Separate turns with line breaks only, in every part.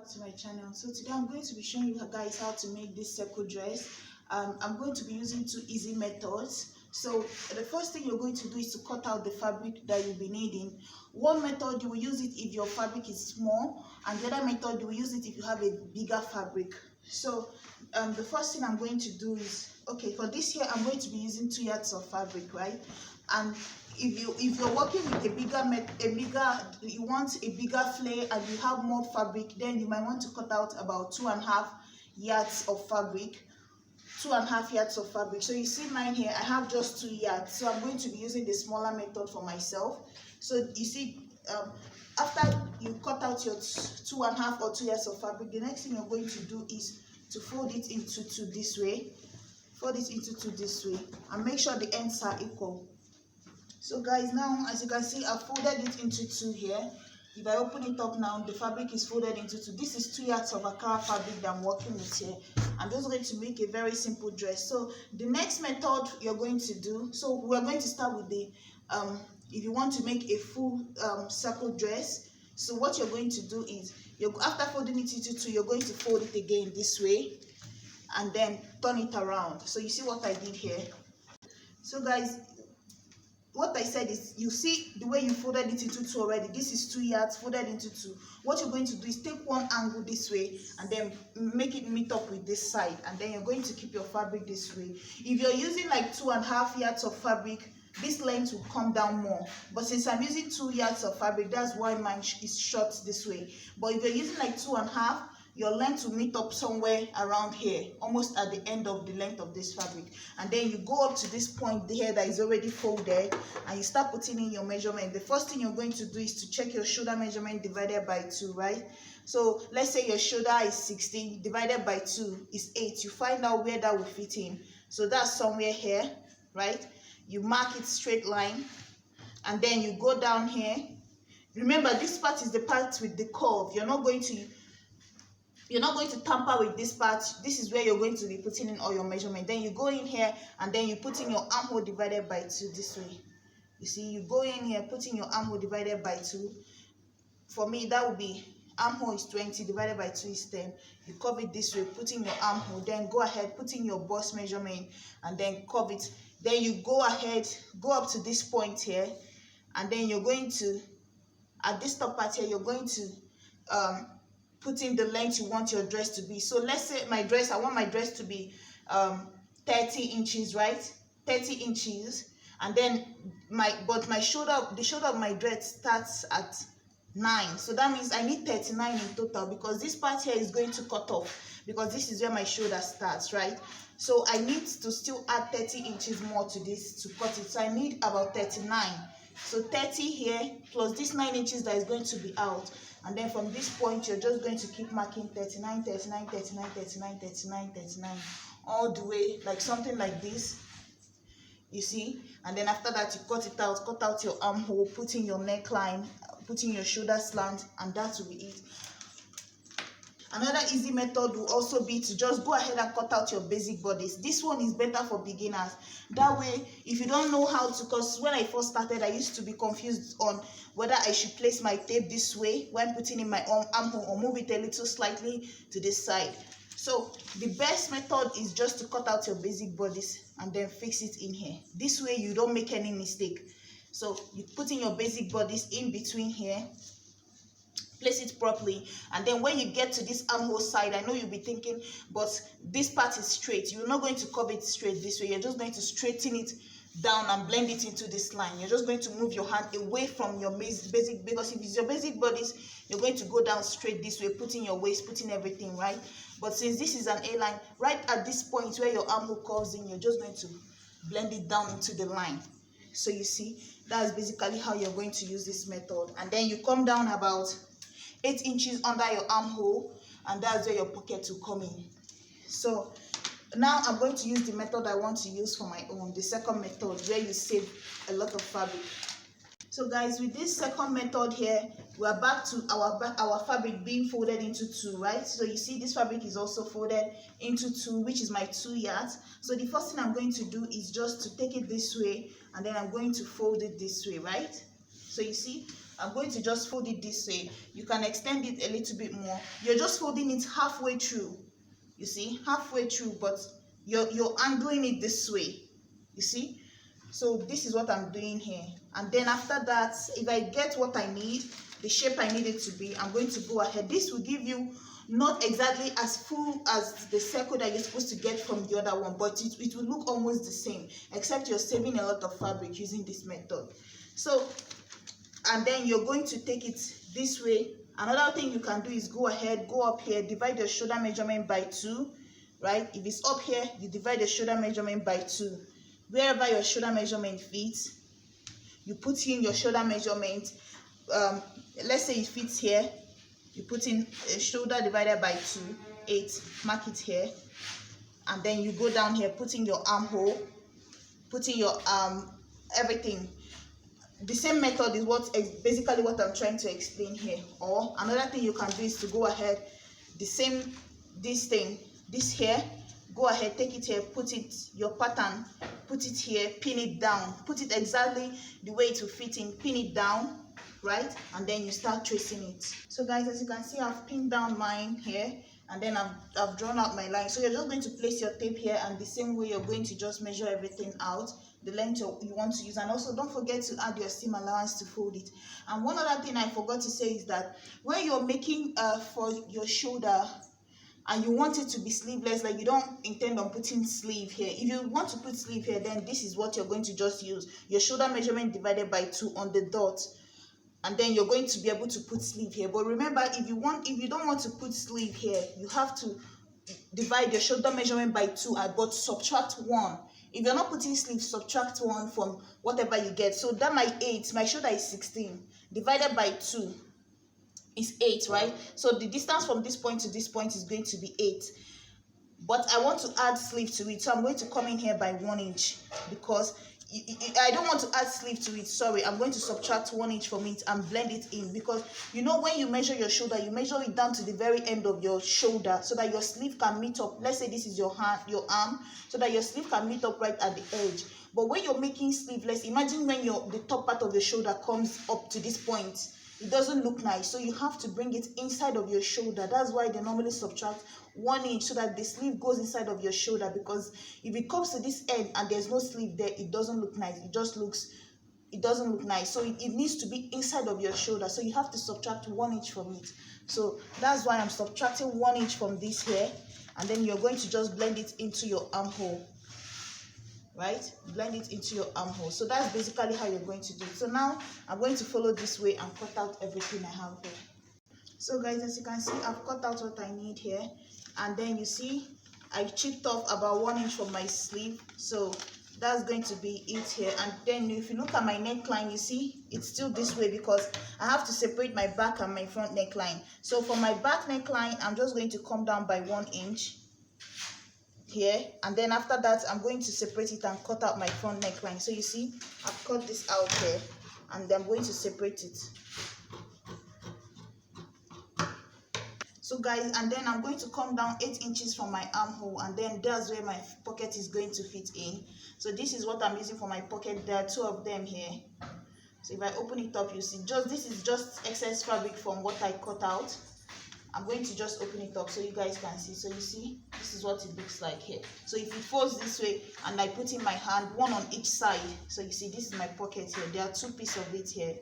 to my channel. So today I'm going to be showing you guys how to make this circle dress. I'm going to be using two easy methods. So the first thing you're going to do is to cut out the fabric that you'll be needing. One method, you will use it if your fabric is small, and the other method, you will use it if you have a bigger fabric. So the first thing I'm going to do is, okay, for this here I'm going to be using 2 yards of fabric, right? And if you're working with you want a bigger flare and you have more fabric, then you might want to cut out about 2.5 yards of fabric. 2.5 yards of fabric. So you see mine here, I have just 2 yards. So I'm going to be using the smaller method for myself. So you see, after you cut out your 2.5 or 2 yards of fabric, the next thing you're going to do is to fold it into two this way. Fold it into two this way, and make sure the ends are equal. So guys, now as you can see, I've folded it into two here. If I open it up now, the fabric is folded into two. This is 2 yards of Akara fabric that I'm working with here. I'm just going to make a very simple dress. So the next method you're going to do, so we're going to start with the if you want to make a full circle dress. So what you're going to do is, after folding it into two, you're going to fold it again this way and then turn it around. So you see what I did here. So guys, what I said is, you see the way you folded it into two already. This is 2 yards folded into two. What you're going to do is take one angle this way and then make it meet up with this side, and then you're going to keep your fabric this way. If you're using like 2.5 yards of fabric, this length will come down more, but since I'm using 2 yards of fabric, that's why mine is short this way. But if you're using like 2.5, your length will meet up somewhere around here, almost at the end of the length of this fabric. And then you go up to this point here that is already folded, and you start putting in your measurement. The first thing you're going to do is to check your shoulder measurement divided by 2, right? So let's say your shoulder is 16, divided by 2 is 8. You find out where that will fit in. So that's somewhere here, right? You mark it straight line, and then you go down here. Remember, this part is the part with the curve. You're not going to tamper with this part. This is where you're going to be putting in all your measurement. Then you go in here and then you put in your armhole divided by 2 this way. You see, you go in here, put in your armhole divided by 2. For me, that would be, armhole is 20, divided by 2 is 10. You curve it this way, put in your armhole, then go ahead, put in your bust measurement, and then curve it. Then you go ahead, go up to this point here, and then you're going to, at this top part here, you're going to put in the length you want your dress to be. So let's say I want my dress to be 30 inches, right? 30 inches. And then the shoulder of my dress starts at 9. So that means I need 39 in total, because this part here is going to cut off, because this is where my shoulder starts, right? So I need to still add 30 inches more to this to cut it. So I need about 39. So 30 here plus this 9 inches that is going to be out. And then from this point, you're just going to keep marking 39, 39, 39, 39, 39, 39, all the way, like something like this, you see. And then after that, you cut out your armhole, put in your neckline, put in your shoulder slant, and that will be it. Another easy method will also be to just go ahead and cut out your basic bodice. This one is better for beginners. That way, if you don't know how to, because when I first started, I used to be confused on whether I should place my tape this way when putting in my armhole, or move it a little slightly to this side. So the best method is just to cut out your basic bodice and then fix it in here. This way you don't make any mistake. So you put in your basic bodice in between here, place it properly, and then when you get to this armhole side, I know you'll be thinking, but this part is straight. You're not going to curve it straight this way. You're just going to straighten it down and blend it into this line. You're just going to move your hand away from your basic, because if it's your basic bodice, you're going to go down straight this way, putting your waist, putting everything, right? But since this is an A-line, right at this point where your armhole curves in, you're just going to blend it down into the line. So you see, that's basically how you're going to use this method. And then you come down about 8 inches under your armhole, and that's where your pocket will come in. So now I'm going to use the method I want to use for my own, the second method, where you save a lot of fabric. So guys, with this second method here, we are back to our fabric being folded into two, right? So you see this fabric is also folded into two, which is my 2 yards. So the first thing I'm going to do is just to take it this way, and then I'm going to fold it this way, right? So you see, I'm going to just fold it this way. You can extend it a little bit more. You're just folding it halfway through. You see, halfway through, but you're angling it this way. You see? So this is what I'm doing here. And then after that, if I get what I need, the shape I need it to be, I'm going to go ahead. This will give you not exactly as full as the circle that you're supposed to get from the other one, but it will look almost the same, except you're saving a lot of fabric using this method. So, and then you're going to take it this way. Another thing you can do is go ahead, go up here, divide your shoulder measurement by 2, right? If it's up here, you divide the shoulder measurement by 2. Wherever your shoulder measurement fits, you put in your shoulder measurement. Let's say it fits here, you put in a shoulder divided by 2, 8, mark it here, and then you go down here, put in your armhole, put in your everything. The same method is basically what I'm trying to explain here. Or another thing you can do is to go ahead, this here, go ahead, take it here, put it, your pattern, put it here, pin it down, put it exactly the way it will fit in, pin it down, right? And then you start tracing it. So guys, as you can see, I've pinned down mine here, and then I've drawn out my line. So you're just going to place your tape here, and the same way you're going to just measure everything out, the length you want to use. And also don't forget to add your seam allowance to fold it. And one other thing I forgot to say is that when you're making for your shoulder and you want it to be sleeveless, like you don't intend on putting sleeve here, if you want to put sleeve here, then this is what you're going to just use your shoulder measurement divided by 2 on the dot, and then you're going to be able to put sleeve here. But remember, if you don't want to put sleeve here, you have to divide your shoulder measurement by 2 but subtract 1. If you're not putting sleeve, subtract 1 from whatever you get. So that my shoulder is 16 divided by 2 is 8, right? So the distance from this point to this point is going to be 8. But I want to add sleeve to it, so I'm going to come in here by 1 inch, because I don't want to add sleeve to it. Sorry, I'm going to subtract 1 inch from it and blend it in, because you know when you measure your shoulder, you measure it down to the very end of your shoulder so that your sleeve can meet up. Let's say this is your hand, your arm, so that your sleeve can meet up right at the edge. But when you're making sleeveless, imagine when the top part of your shoulder comes up to this point, it doesn't look nice. So you have to bring it inside of your shoulder. That's why they normally subtract 1 inch, so that the sleeve goes inside of your shoulder, because if it comes to this end and there's no sleeve there, it doesn't look nice. It doesn't look nice. So it needs to be inside of your shoulder. So you have to subtract 1 inch from it. So that's why I'm subtracting 1 inch from this here, and then you're going to just blend it into your armhole. Right? Blend it into your armhole. So that's basically how you're going to do it. So now I'm going to follow this way and cut out everything I have here. So guys, as you can see, I've cut out what I need here, and then you see I chipped off about 1 inch from my sleeve. So that's going to be it here. And then if you look at my neckline, you see it's still this way, because I have to separate my back and my front neckline. So for my back neckline, I'm just going to come down by 1 inch here, and then after that I'm going to separate it and cut out my front neckline. So you see I've cut this out here, and I'm going to separate it. So guys, and then I'm going to come down 8 inches from my armhole, and then that's where my pocket is going to fit in. So this is what I'm using for my pocket. There are 2 of them here. So if I open it up, you see this is just excess fabric from what I cut out. I'm going to just open it up so you guys can see. So you see, this is what it looks like here. So if it folds this way and I put in my hand, 1 on each side. So you see, this is my pocket here. There are 2 pieces of it here.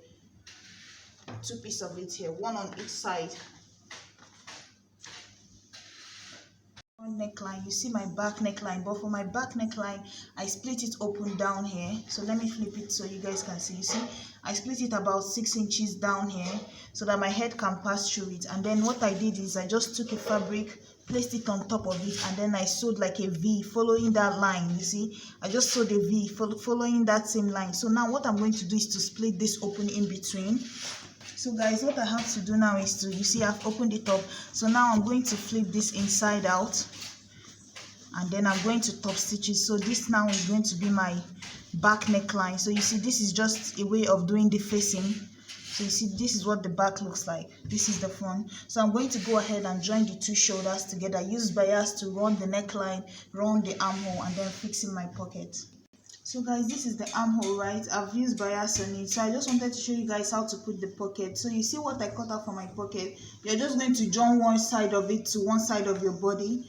2 pieces of it here, 1 on each side. Neckline, you see my back neckline, but for my back neckline I split it open down here. So let me flip it so you guys can see. You see I split it about 6 inches down here so that my head can pass through it. And then what I did is I just took a fabric, placed it on top of it, and then I sewed like a V following that line. You see I just sewed a V following that same line. So now what I'm going to do is to split this open in between. So guys, what I have to do now is to, you see I've opened it up. So now I'm going to flip this inside out, and then I'm going to top stitch it. So this now is going to be my back neckline. So you see this is just a way of doing the facing. So you see this is what the back looks like. This is the front. So I'm going to go ahead and join the 2 shoulders together. Use bias to run the neckline, run the armhole, and then fix in my pocket. So guys, this is the armhole, right? I've used bias on it, so I just wanted to show you guys how to put the pocket. So you see what I cut out for my pocket? You're just going to join one side of it to one side of your body,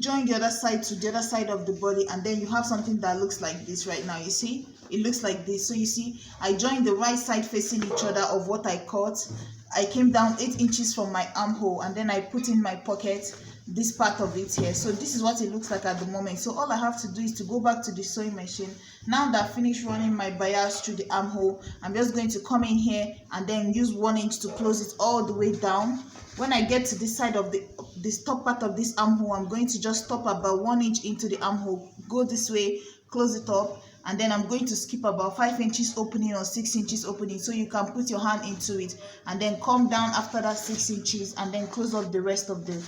join the other side to the other side of the body, and then you have something that looks like this right now. You see, it looks like this. So you see, I joined the right side facing each other of what I cut. I came down 8 inches from my armhole, and then I put in my pocket this part of it here. So this is what it looks like at the moment. So all I have to do is to go back to the sewing machine. Now that I finished running my bias through the armhole, I'm just going to come in here and then use 1 inch to close it all the way down. When I get to this side of this top part of this armhole, I'm going to just stop about 1 inch into the armhole, go this way, close it up, and then I'm going to skip about 5 inches opening or 6 inches opening, so you can put your hand into it, and then come down after that 6 inches and then close up the rest of the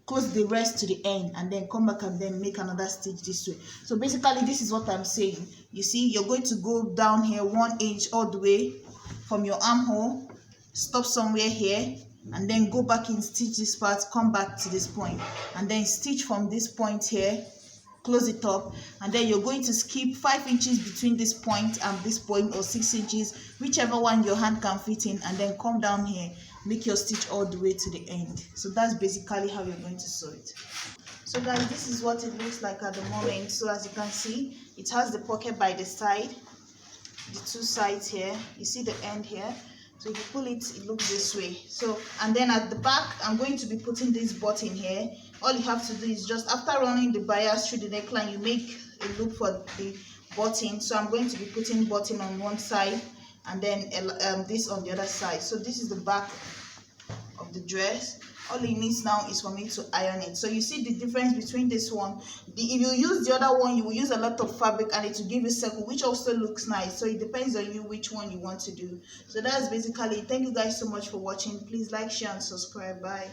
to the end, and then come back and then make another stitch this way. So basically this is what I'm saying. You see, you're going to go down here 1 inch all the way from your armhole, stop somewhere here, and then go back and stitch this part, come back to this point, and then stitch from this point here, close it up, and then you're going to skip 5 inches between this point and this point, or 6 inches, whichever one your hand can fit in, and then come down here, make your stitch all the way to the end. So that's basically how you're going to sew it. So guys, this is what it looks like at the moment. So as you can see, it has the pocket by the side, the 2 sides here. You see the end here. So if you pull it, it looks this way. So, and then at the back, I'm going to be putting this button here. All you have to do is just, after running the bias through the neckline, you make a loop for the button. So I'm going to be putting button on one side, and then this on the other side. So this is the back of the dress. All it needs now is for me to iron it. So you see the difference between this one. If you use the other one, you will use a lot of fabric and it will give you circle, which also looks nice. So it depends on you which one you want to do. So that's basically it. Thank you guys so much for watching. Please like, share, and subscribe. Bye.